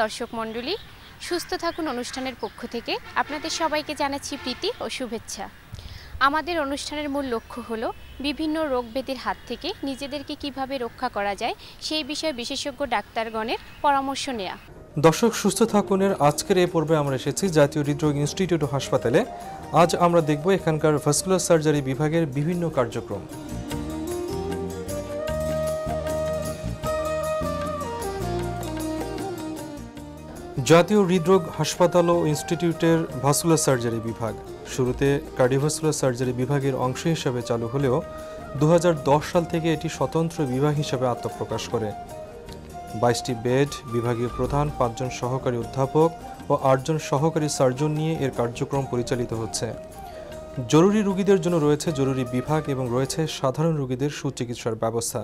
দর্শক মণ্ডলী, সুস্থ থাকুন অনুষ্ঠানের পক্ষ থেকে আপনাদের সবাইকে জানাচ্ছি প্রীতি ও শুভেচ্ছা। আমাদের অনুষ্ঠানের মূল লক্ষ্য হলো বিভিন্ন রোগ ব্যাধির হাত থেকে নিজেদেরকে কিভাবে রক্ষা করা যায় সেই বিষয়ে বিশেষজ্ঞ ডাক্তারগণের পরামর্শ নেওয়া। দর্শক, সুস্থ থাকুনের আজকের এই পর্বে আমরা এসেছি জাতীয় হৃদরোগ ইনস্টিটিউট ও হাসপাতালে। আজ আমরা দেখব এখানকার ভাস্কুলার সার্জারি বিভাগের বিভিন্ন কার্যক্রম। জাতীয় হৃদরোগ হাসপাতাল ও ইনস্টিটিউটের ভাস্কুলার সার্জারি বিভাগ শুরুতে কার্ডিওভাস্কুলার সার্জারি বিভাগের অংশ হিসেবে চালু হলেও 2010 সাল থেকে এটি স্বতন্ত্র বিভাগ হিসেবে আত্মপ্রকাশ করে। 22টি বেড, বিভাগীয় প্রধান, 5 জন সহকারী অধ্যাপক ও 8 জন সহকারী সার্জন নিয়ে এর কার্যক্রম পরিচালিত হচ্ছে। জরুরি রোগীদের জন্য রয়েছে জরুরি বিভাগ এবং রয়েছে সাধারণ রোগীদের সুচিকিৎসার ব্যবস্থা।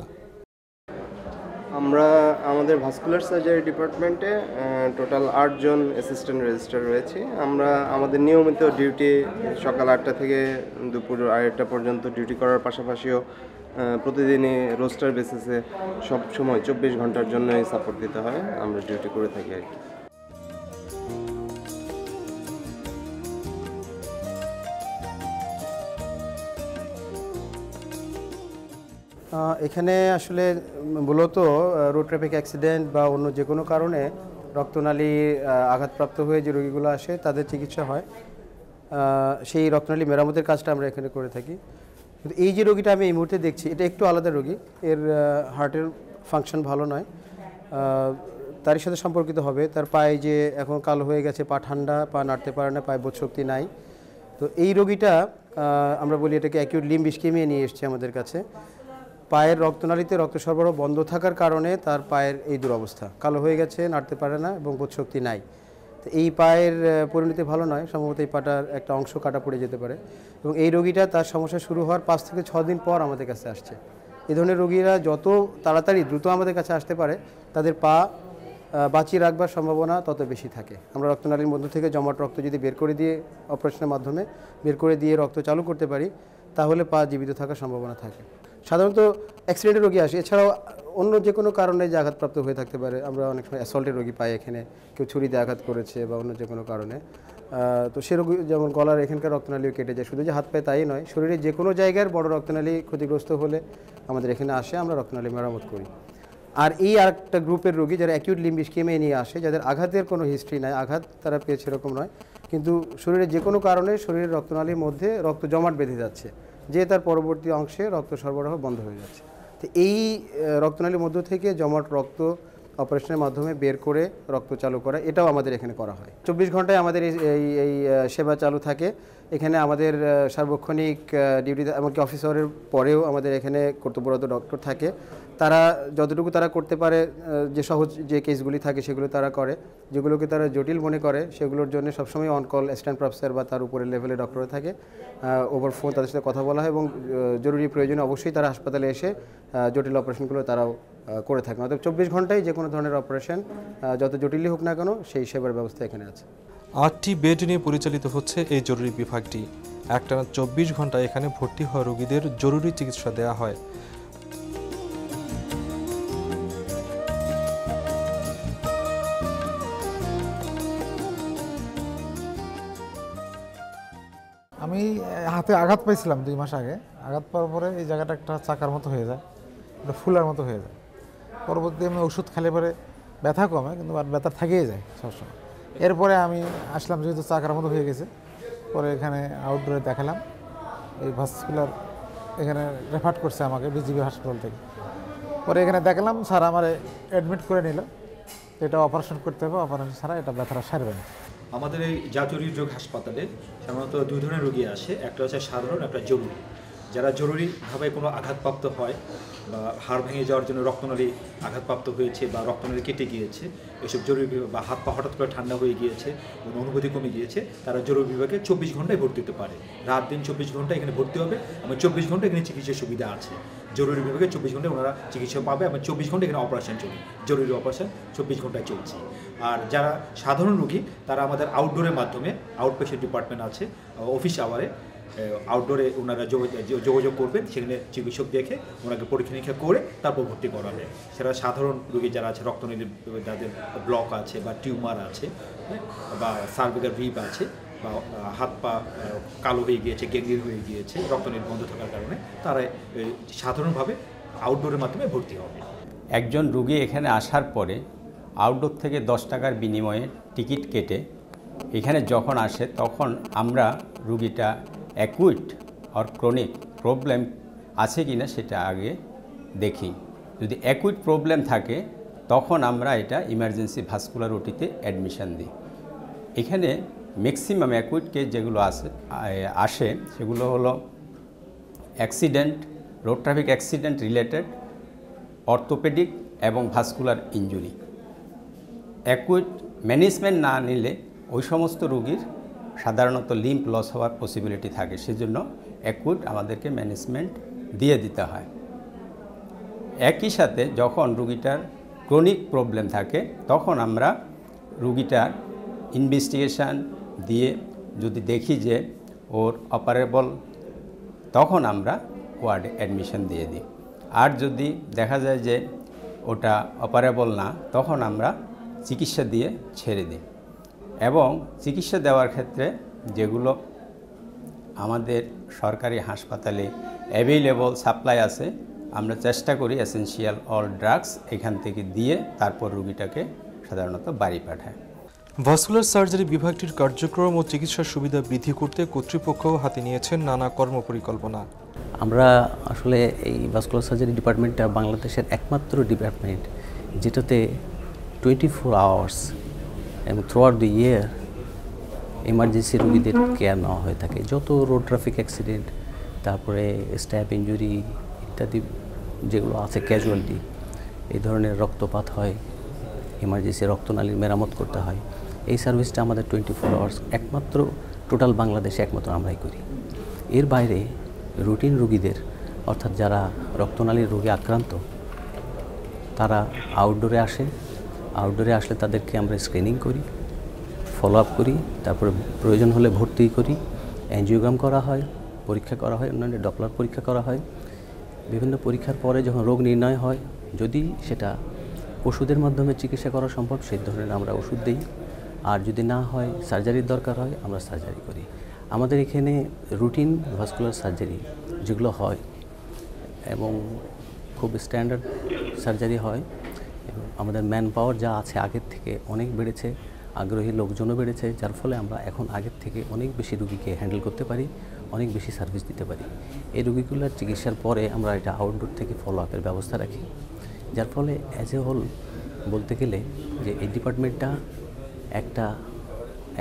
আমরা আমাদের ভাস্কুলার সার্জারি ডিপার্টমেন্টে টোটাল 8 জন অ্যাসিস্ট্যান্ট রেজিস্ট্রার রয়েছি। আমরা আমাদের নিয়মিত ডিউটি সকাল 8টা থেকে দুপুর 2:30টা পর্যন্ত ডিউটি করার পাশাপাশিও প্রতিদিনই রোস্টার বেসিসে সব সময় 24 ঘন্টার জন্যই সাপোর্ট দিতে হয়, আমরা ডিউটি করে থাকি আর কি। এখানে আসলে মূলত রোড ট্রাফিক অ্যাক্সিডেন্ট বা অন্য যে কোনো কারণে রক্তনালী আঘাতপ্রাপ্ত হয়ে যে রোগীগুলো আসে তাদের চিকিৎসা হয়। সেই রক্তনালী মেরামতের কাজটা আমরা এখানে করে থাকি। কিন্তু এই যে রোগীটা আমি এই মুহূর্তে দেখছি, এটা একটু আলাদা রোগী। এর হার্টের ফাংশন ভালো নয়, তারই সাথে সম্পর্কিত হবে। তার পায়ে যে এখন কালো হয়ে গেছে, পা ঠান্ডা, পা নাড়তে পারে না, পায়ে বোধশক্তি নাই। তো এই রোগীটা আমরা বলি এটাকে অ্যাকিউট লিম্ব ইসকেমিয়া নিয়ে এসছে আমাদের কাছে। পায়ের রক্তনালীতে রক্ত সরবরাহ বন্ধ থাকার কারণে তার পায়ের এই দুরবস্থা, কালো হয়ে গেছে, নাড়তে পারে না এবং বোধশক্তি নাই। তো এই পায়ের পরিণতি ভালো নয়, সম্ভবত এই পাটার একটা অংশ কাটা পড়ে যেতে পারে। এবং এই রোগীটা তার সমস্যা শুরু হওয়ার 5 থেকে 6 দিন পর আমাদের কাছে আসছে। এই ধরনের রোগীরা যত তাড়াতাড়ি দ্রুত আমাদের কাছে আসতে পারে তাদের পা বাঁচিয়ে রাখবার সম্ভাবনা তত বেশি থাকে। আমরা রক্তনালীর মধ্য থেকে জমাট রক্ত যদি বের করে দিয়ে অপারেশনের মাধ্যমে বের করে দিয়ে রক্ত চালু করতে পারি তাহলে পা জীবিত থাকার সম্ভাবনা থাকে। সাধারণত অ্যাক্সিডেন্টের রোগী আসে, এছাড়াও অন্য যে কোনো কারণে যে আঘাতপ্রাপ্ত হয়ে থাকতে পারে। আমরা অনেক সময় অ্যাসল্টের রোগী পাই, এখানে কেউ ছুরিতে আঘাত করেছে বা অন্য যে কোনো কারণে। তো সে রোগী যেমন গলার এখানকার রক্তনালীও কেটে যায়, শুধু যে হাত পায়ে তাই নয়, শরীরের যে কোনো জায়গার বড় রক্তনালী ক্ষতিগ্রস্ত হলে আমাদের এখানে আসে, আমরা রক্তনালী মেরামত করি। আর এই আরেকটা গ্রুপের রোগী যারা অ্যাকিউট লিম্ব ইসকেমিয়া নিয়ে আসে, যাদের আঘাতের কোনো হিস্ট্রি নাই, আঘাত তারা পেয়েছে এরকম নয়, কিন্তু শরীরের যে কোনো কারণে শরীরের রক্তনালীর মধ্যে রক্ত জমাট বেঁধে যাচ্ছে, যে তার পরবর্তী অংশে রক্ত সরবরাহ বন্ধ হয়ে যাচ্ছে। তো এই রক্তনালীর মধ্য থেকে জমাট রক্ত অপারেশনের মাধ্যমে বের করে রক্ত চালু করা, এটাও আমাদের এখানে করা হয়। 24 ঘন্টায় আমাদের এই সেবা চালু থাকে। এখানে আমাদের সার্বক্ষণিক ডিউটি, এমনকি অফিস আওয়ারের পরেও আমাদের এখানে কর্তব্যরত ডক্টর থাকে। তারা যতটুকু তারা করতে পারে, যে সহজ যে কেসগুলি থাকে সেগুলো তারা করে, যেগুলোকে তারা জটিল মনে করে সেগুলোর জন্য সবসময় অনকল অ্যাসিস্ট্যান্ট প্রফেসর বা তার উপরের লেভেলে ডক্টর থাকে। ওভার ফোন তাদের সাথে কথা বলা হয় এবং জরুরি প্রয়োজনে অবশ্যই তারা হাসপাতালে এসে জটিল অপারেশনগুলো তারাও করে থাকেন। অর্থাৎ 24 ঘন্টায় যে কোনো ধরনের অপারেশন যত জটিলই হোক না কেন সেই সেবার ব্যবস্থা এখানে আছে। 8টি বেড নিয়ে পরিচালিত হচ্ছে এই জরুরি বিভাগটি। একটানা 24 ঘন্টা এখানে ভর্তি হওয়া রোগীদের জরুরি চিকিৎসা দেওয়া হয়। আমি হাতে আঘাত পাইছিলাম 2 মাস আগে। আঘাত পাওয়ার পরে এই জায়গাটা একটা চাকার মতো হয়ে যায়, একটা ফুলার মতো হয়ে যায়। পরবর্তী আমি ওষুধ খেলে পরে ব্যথা কমে, কিন্তু আর ব্যথা থেকেই যায় সবসময়। এরপরে আমি আসলাম, যেহেতু চাকার মতো হয়ে গেছে, পরে এখানে আউটডোরে দেখালাম। এই ভাস্কুলার এখানে রেফার করছে আমাকে বিজিবি হাসপাতাল থেকে। পরে এখানে দেখালাম, স্যার আমার অ্যাডমিট করে নিল। এটা অপারেশন করতে হবে, অপারেশন ছাড়া এটা ব্যথাটা সারবে না। আমাদের এই জাতীয় হৃদরোগ হাসপাতালে সাধারণত 2 ধরনের রোগী আসে, একটা হচ্ছে সাধারণ, একটা জরুরি। যারা জরুরিভাবে কোনো আঘাতপ্রাপ্ত হয় বা হাড় ভেঙে যাওয়ার জন্য রক্তনালী আঘাতপ্রাপ্ত হয়েছে বা রক্তনালী কেটে গিয়েছে, এসব জরুরি বিভাগ, বা হাত পা হঠাৎ করে ঠান্ডা হয়ে গিয়েছে, অনুভূতি কমে গিয়েছে, তারা জরুরি বিভাগে 24 ঘন্টায় ভর্তি হতে পারে। রাত দিন 24 ঘন্টা এখানে ভর্তি হবে এবং 24 ঘন্টা এখানে চিকিৎসার সুবিধা আছে। জরুরি বিভাগে 24 ঘন্টায় ওনারা চিকিৎসা পাবে এবং 24 ঘন্টা এখানে অপারেশন চলে, জরুরি অপারেশন 24 ঘন্টায় চলছে। আর যারা সাধারণ রোগী তারা আমাদের আউটডোরের মাধ্যমে, আউট পেশেন্ট ডিপার্টমেন্ট আছে অফিস আওয়ারে, আউটডোরে ওনারা যোগাযোগ করবেন, সেখানে চিকিৎসক দেখে ওনাকে পরীক্ষা নিরীক্ষা করে তারপর ভর্তি করাবে। সেটা সাধারণ রোগী যারা আছে, রক্তনালী যাদের ব্লক আছে বা টিউমার আছে, বা সার্ভিক্যাল রিপ আছে, বা হাত পা কালো হয়ে গিয়েছে, গ্যাংগ্রিন হয়ে গিয়েছে রক্তনালী বন্ধ থাকার কারণে, তারা সাধারণভাবে আউটডোরের মাধ্যমে ভর্তি হবে। একজন রোগী এখানে আসার পরে আউটডোর থেকে 10 টাকার বিনিময়ে টিকিট কেটে এখানে যখন আসে তখন আমরা রুগীটা অ্যাকুইট আর ক্রনিক প্রবলেম আছে কি না সেটা আগে দেখি। যদি অ্যাকুইট প্রবলেম থাকে তখন আমরা এটা ইমার্জেন্সি ভাস্কুলার ওটিতে অ্যাডমিশন দিই। এখানে ম্যাক্সিমাম অ্যাকুইট কেস যেগুলো আসে সেগুলো হলো accident, road traffic accident related, orthopaedic এবং ভাস্কুলার ইনজুরি। অ্যাকুইট ম্যানেজমেন্ট না নিলে ওই সমস্ত রোগীর সাধারণত লিম্প লস হওয়ার পসিবিলিটি থাকে, সেজন্য অ্যাকুইট আমাদেরকে ম্যানেজমেন্ট দিয়ে দিতে হয়। একই সাথে যখন রোগীটার ক্রনিক প্রবলেম থাকে তখন আমরা রোগীটার ইনভেস্টিগেশান দিয়ে যদি দেখি যে ওর অপারেবল, তখন আমরা ওয়ার্ডে অ্যাডমিশন দিয়ে দিই। আর যদি দেখা যায় যে ওটা অপারেবল না, তখন আমরা চিকিৎসা দিয়ে ছেড়ে দিই। এবং চিকিৎসা দেওয়ার ক্ষেত্রে যেগুলো আমাদের সরকারি হাসপাতালে অ্যাভেইলেবল সাপ্লাই আছে, আমরা চেষ্টা করি এসেনশিয়াল অল ড্রাগস এখান থেকে দিয়ে তারপর রোগীটাকে সাধারণত বাড়ি পাঠায়। ভাস্কুলার সার্জারি বিভাগটির কার্যক্রম ও চিকিৎসা সুবিধা বৃদ্ধি করতে কর্তৃপক্ষ হাতে নিয়েছেন নানা কর্মপরিকল্পনা। আমরা আসলে এই ভাস্কুলার সার্জারি ডিপার্টমেন্টটা বাংলাদেশের একমাত্র ডিপার্টমেন্ট যেটাতে 24 আওয়ার্স এবং through out the year emergency রোগীদের কেয়ার নেওয়া হয়ে থাকে। যত রোড ট্রাফিক অ্যাক্সিডেন্ট, তারপরে স্ট্যাপ ইনজুরি ইত্যাদি যেগুলো আছে, ক্যাজুয়ালিটি, এই ধরনের রক্তপাত হয়, এমার্জেন্সি রক্তনালীর মেরামত করতে হয়, এই সার্ভিসটা আমাদের 24 আওয়ার্স একমাত্র টোটাল বাংলাদেশে একমাত্র আমরাই করি। এর বাইরে রুটিন রোগীদের, অর্থাৎ যারা রক্তনালীর রোগে আক্রান্ত, তারা আউটডোরে আসে। আউটডোরে আসলে তাদেরকে আমরা স্ক্রিনিং করি, ফলো আপ করি, তারপরে প্রয়োজন হলে ভর্তি করি, অ্যাঞ্জিওগ্রাম করা হয়, পরীক্ষা করা হয়, অন্যান্য ডপলার পরীক্ষা করা হয়। বিভিন্ন পরীক্ষার পরে যখন রোগ নির্ণয় হয়, যদি সেটা ওষুধের মাধ্যমে চিকিৎসা করা সম্ভব সেই ধরনের আমরা ওষুধ দিই, আর যদি না হয় সার্জারির দরকার হয় আমরা সার্জারি করি। আমাদের এখানে রুটিন ভাস্কুলার সার্জারি যেগুলো হয় এবং খুব স্ট্যান্ডার্ড সার্জারি হয়, এবং আমাদের ম্যান পাওয়ার যা আছে আগের থেকে অনেক বেড়েছে, আগ্রহী লোকজনও বেড়েছে, যার ফলে আমরা এখন আগের থেকে অনেক বেশি রুগীকে হ্যান্ডেল করতে পারি, অনেক বেশি সার্ভিস দিতে পারি। এই রুগীগুলোর চিকিৎসার পরে আমরা এটা আউটডোর থেকে ফলো আপের ব্যবস্থা রাখি, যার ফলে অ্যাজ এ হোল বলতে গেলে যে এই ডিপার্টমেন্টটা একটা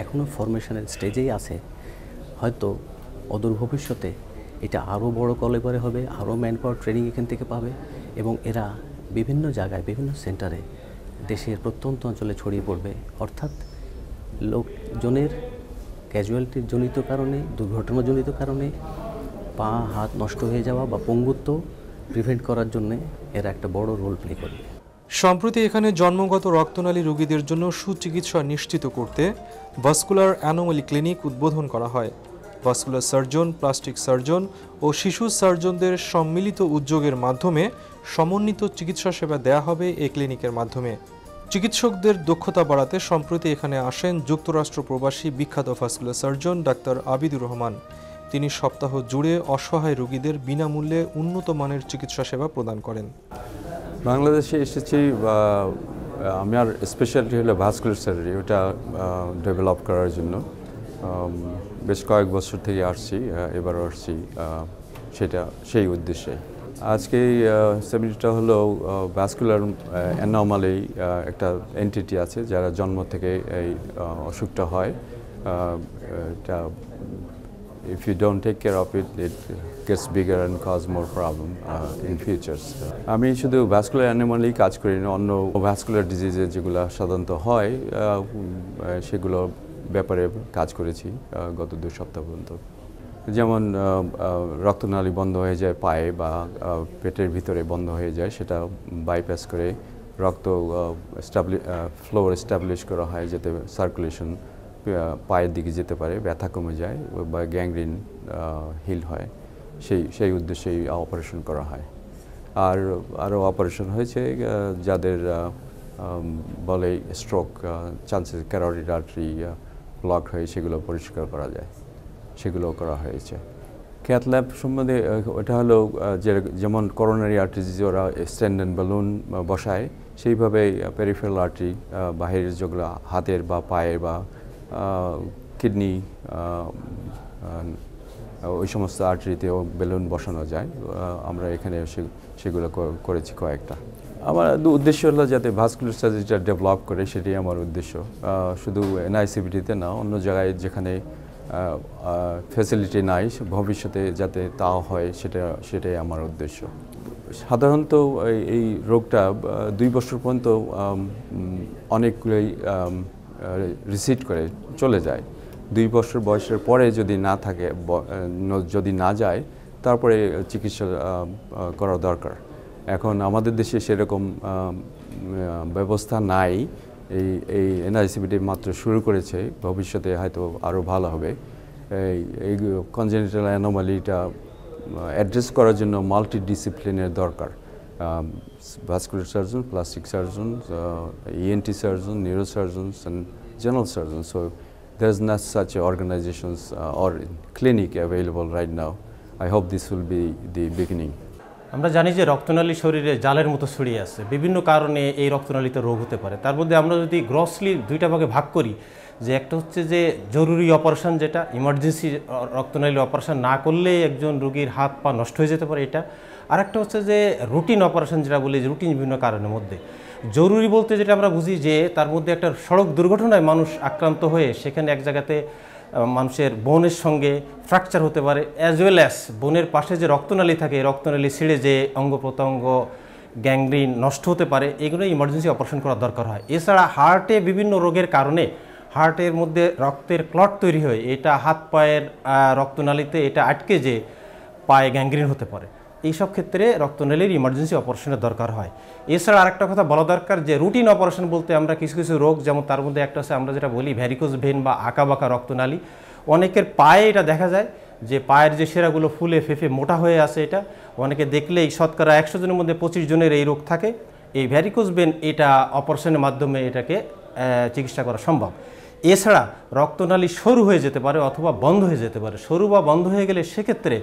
এখনও ফরমেশনের স্টেজেই আছে। হয়তো অদূর ভবিষ্যতে এটা আরও বড় কলেবরে হবে, আরও ম্যান পাওয়ার ট্রেনিং এখান থেকে পাবে, এবং এরা বিভিন্ন জায়গায়, বিভিন্ন সেন্টারে দেশের প্রত্যন্ত অঞ্চলে ছড়িয়ে পড়বে। অর্থাৎ লোকজনের ক্যাজুয়ালিটির জনিত কারণে, দুর্ঘটনাজনিত কারণে পা হাত নষ্ট হয়ে যাওয়া বা পঙ্গুত্ব প্রিভেন্ট করার জন্য এরা একটা বড় রোল প্লে করবে। সম্প্রতি এখানে জন্মগত রক্তনালী রোগীদের জন্য সুচিকিৎসা নিশ্চিত করতে ভাস্কুলার অ্যানোমালি ক্লিনিক উদ্বোধন করা হয়। ভাস্কুলার সার্জন, প্লাস্টিক সার্জন ও শিশু সার্জনদের সম্মিলিত উদ্যোগের মাধ্যমে সমন্বিত চিকিৎসা সেবা দেয়া হবে এই ক্লিনিকের মাধ্যমে। চিকিৎসকদের দক্ষতা বাড়াতে সম্প্রতি এখানে আসেন যুক্তরাষ্ট্র প্রবাসী বিখ্যাত vascular surgeon doctor Abidur Rahman. তিনি সপ্তাহ জুড়ে অসহায় রোগীদের বিনামূল্যে উন্নত মানের চিকিৎসা সেবা প্রদান করেন। বাংলাদেশে এসেছি, আমার স্পেশালিটি হলো ভাস্কুলার সার্জারি, ওটা ডেভেলপ করার জন্য বেশ কয়েক বছর থেকে আসছি, এবারও আসছি সেই উদ্দেশ্যে। আজকে এই সেমিনারটা হলো ভাস্কুলার অ্যানোমালি একটা এন্টিটি আছে যারা জন্ম থেকে এই অসুখটা হয়। এটা if you don't take care of it, it gets bigger and cause more problem in futures. আমি শুধু ভাস্কুলার অ্যানোমালি কাজ করি না, অন্য ভাস্কুলার ডিজিজে যেগুলো সাধারণত হয় সেগুলো ব্যাপারে কাজ করেছি গত 2 সপ্তাহ পর্যন্ত। যেমন রক্তনালী বন্ধ হয়ে যায় পায়ে বা পেটের ভিতরে বন্ধ হয়ে যায়, সেটা বাইপাস করে রক্ত ফ্লো এস্টাবলিশ করা হয় যাতে সার্কুলেশন পায়ের দিকে যেতে পারে, ব্যথা কমে যায় বা গ্যাংগ্রিন হিল হয়, সেই উদ্দেশ্যেই অপারেশন করা হয়। আর আরও অপারেশন হয়েছে যাদের বলে stroke, chances carotid artery block হয়ে সেগুলো পরিষ্কার করা যায়, সেগুলো করা হয়েছে। ক্যাথ ল্যাব সম্বন্ধে ওটা হলো যেমন করোনারি আর্টারি ওরা স্ট্যান্ড অ্যান্ড বালুন বসায়, সেইভাবে পেরিফেরাল আর্টারি বাহিরের যেগুলো হাতের বা পায়ের বা কিডনি ওই সমস্ত আর্টারিতেও বেলুন বসানো যায়। আমরা এখানে সেগুলো করেছি কয়েকটা। আমার উদ্দেশ্য হলো যাতে ভাস্কুলার সার্জারিটা ডেভেলপ করে, সেটাই আমার উদ্দেশ্য। শুধু এনআইসিবিটিতে না, অন্য জায়গায় যেখানে ফ্যাসিলিটি নাই ভবিষ্যতে যাতে তাও হয়, সেটাই আমার উদ্দেশ্য। সাধারণত এই রোগটা 2 বছর পর্যন্ত অনেকগুলোই রিসিড করে চলে যায়। 2 বছর বয়সের পরে যদি না থাকে, যদি না যায়, তারপরে চিকিৎসা করা দরকার। এখন আমাদের দেশে সেরকম ব্যবস্থা নাই। এই এনআইসিবিটি মাত্র শুরু করেছে, ভবিষ্যতে হয়তো আরও ভালো হবে। এই কনজেনিটাল অ্যানোমালিটা অ্যাড্রেস করার জন্য মাল্টিডিসিপ্লিনের দরকার। Vascular surgeon, plastic surgeon, ENT surgeon, neurosurgeons and general surgeon. So there is not such organizations or clinic available right now. I hope this will be the beginning. আমরা জানি যে রক্তনালী শরীরে জালের মতো ছড়িয়ে আছে, বিভিন্ন কারণে এই রক্তনালীতে রোগ হতে পারে। তার মধ্যে আমরা যদি গ্রসলি 2টা ভাগে ভাগ করি, যে একটা হচ্ছে যে জরুরি অপারেশন, যেটা ইমার্জেন্সি রক্তনালীর অপারেশন না করলে একজন রোগীর হাত পা নষ্ট হয়ে যেতে পারে এটা। আর একটা হচ্ছে যে রুটিন অপারেশন, যেটা বলি রুটিন বিভিন্ন কারণের মধ্যে। জরুরি বলতে যেটা আমরা বুঝি যে তার মধ্যে একটা সড়ক দুর্ঘটনায় মানুষ আক্রান্ত হয়ে সেখানে এক জায়গাতে মানুষের বোনের সঙ্গে ফ্র্যাকচার হতে পারে, অ্যাজ ওয়েল অ্যাজ বোনের পাশে যে রক্তনালী থাকে, রক্তনালী ছিঁড়ে যে অঙ্গ প্রত্যঙ্গ গ্যাংগ্রিন নষ্ট হতে পারে, এগুলো ইমার্জেন্সি অপারেশন করার দরকার হয়। এছাড়া হার্টে বিভিন্ন রোগের কারণে হার্টের মধ্যে রক্তের ক্লট তৈরি হয়, এটা হাত পায়ের রক্তনালীতে এটা আটকে যে পায়ে গ্যাংগ্রিন হতে পারে। এইসব ক্ষেত্রে রক্তনালীর ইমার্জেন্সি অপারেশনের দরকার হয়। এছাড়া আরেকটা কথা বলা দরকার যে রুটিন অপারেশন বলতে আমরা কিছু কিছু রোগ, যেমন তার মধ্যে একটা আছে আমরা যেটা বলি ভ্যারিকোজ ভেন বা আঁকাবাঁকা রক্তনালী। অনেকের পায়ে এটা দেখা যায় যে পায়ের যে সেরাগুলো ফুলে ফেঁপে মোটা হয়ে আছে, এটা অনেকে দেখলেই শতকরা 100 জনের মধ্যে 25 জনের এই রোগ থাকে। এই ভ্যারিকোজ ভেন এটা অপারেশনের মাধ্যমে এটাকে চিকিৎসা করা সম্ভব। এছাড়া রক্তনালী সরু হয়ে যেতে পারে অথবা বন্ধ হয়ে যেতে পারে। সরু বা বন্ধ হয়ে গেলে সেক্ষেত্রে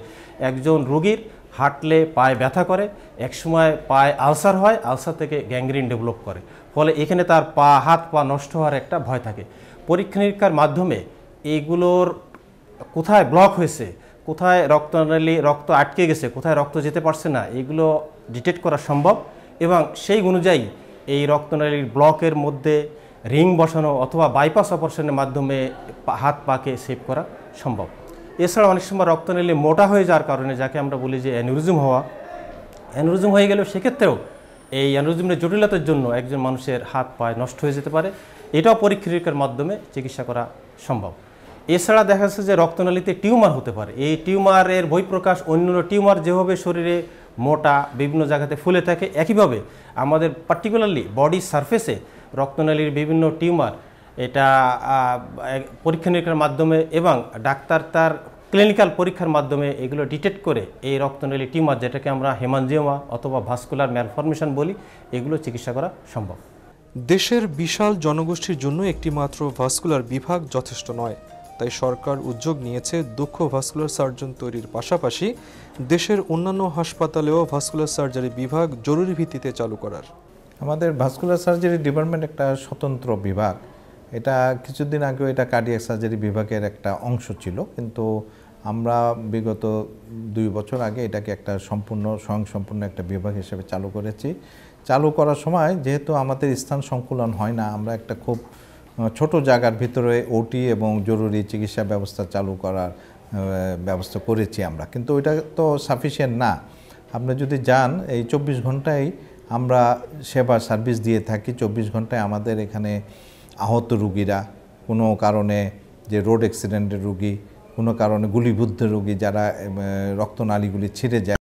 একজন রোগীর হাঁটলে পায়ে ব্যথা করে, একসময় পায়ে আলসার হয়, আলসার থেকে গ্যাংগ্রিন ডেভেলপ করে, ফলে এখানে তার হাত পা নষ্ট হওয়ার একটা ভয় থাকে। পরীক্ষা নিরীক্ষার মাধ্যমে এইগুলোর কোথায় ব্লক হয়েছে, কোথায় রক্ত আটকে গেছে, কোথায় রক্ত যেতে পারছে না, এগুলো ডিটেক্ট করা সম্ভব এবং সেই অনুযায়ী এই রক্তনালীর ব্লকের মধ্যে রিং বসানো অথবা বাইপাস অপারেশনের মাধ্যমে হাত পাকে সেভ করা সম্ভব। এছাড়া অনেক সময় রক্তনালী মোটা হয়ে যাওয়ার কারণে, যাকে আমরা বলি যে অ্যানিউরিজম হওয়া, অ্যানিউরিজম হয়ে গেলেও সেক্ষেত্রেও এই অ্যানিউরিজমের জটিলতার জন্য একজন মানুষের হাত পায়ে নষ্ট হয়ে যেতে পারে, এটাও পরীক্ষা নিরীক্ষার মাধ্যমে চিকিৎসা করা সম্ভব। এছাড়া দেখা যাচ্ছে যে রক্তনালীতে টিউমার হতে পারে। এই টিউমারের বহিঃপ্রকাশ অন্যান্য টিউমার যেভাবে শরীরে মোটা বিভিন্ন জায়গাতে ফুলে থাকে, একইভাবে আমাদের পার্টিকুলারলি বডি সারফেসে রক্তনালীর বিভিন্ন টিউমার এটা পরীক্ষা নিরীক্ষার মাধ্যমে এবং ডাক্তার তার ক্লিনিক্যাল পরীক্ষার মাধ্যমে এগুলো ডিটেক্ট করে এই রক্তনালী টিউমার, যেটাকে আমরা হেমানজিওমা অথবা ভাস্কুলার ম্যালফরমেশন বলি, এগুলো চিকিৎসা করা সম্ভব। দেশের বিশাল জনগোষ্ঠীর জন্য একটি মাত্র ভাস্কুলার বিভাগ যথেষ্ট নয়, তাই সরকার উদ্যোগ নিয়েছে দক্ষ ভাস্কুলার সার্জন তৈরির পাশাপাশি দেশের অন্যান্য হাসপাতালেও ভাস্কুলার সার্জারি বিভাগ জরুরি ভিত্তিতে চালু করার। আমাদের ভাস্কুলার সার্জারি ডিপার্টমেন্ট একটা স্বতন্ত্র বিভাগ। এটা কিছুদিন আগেও এটা কার্ডিয়াক সার্জারি বিভাগের একটা অংশ ছিল, কিন্তু আমরা বিগত 2 বছর আগে এটাকে একটা স্বয়ংসম্পূর্ণ একটা বিভাগ হিসেবে চালু করেছি। চালু করার সময় যেহেতু আমাদের স্থান সংকুলন হয় না, আমরা একটা খুব ছোট জায়গার ভিতরে ওটি এবং জরুরি চিকিৎসা ব্যবস্থা চালু করার ব্যবস্থা করেছি আমরা, কিন্তু ওইটা তো সাফিসিয়েন্ট না। আপনি যদি যান, এই 24 ঘন্টায় আমরা সেবা সার্ভিস দিয়ে থাকি। 24 ঘন্টায় আমাদের এখানে আহত রুগীরা, কোনো কারণে যে রোড অ্যাক্সিডেন্টের রুগী, কোনো কারণে গুলিবিদ্ধ রুগী যারা রক্তনালীগুলি ছিঁড়ে যায়,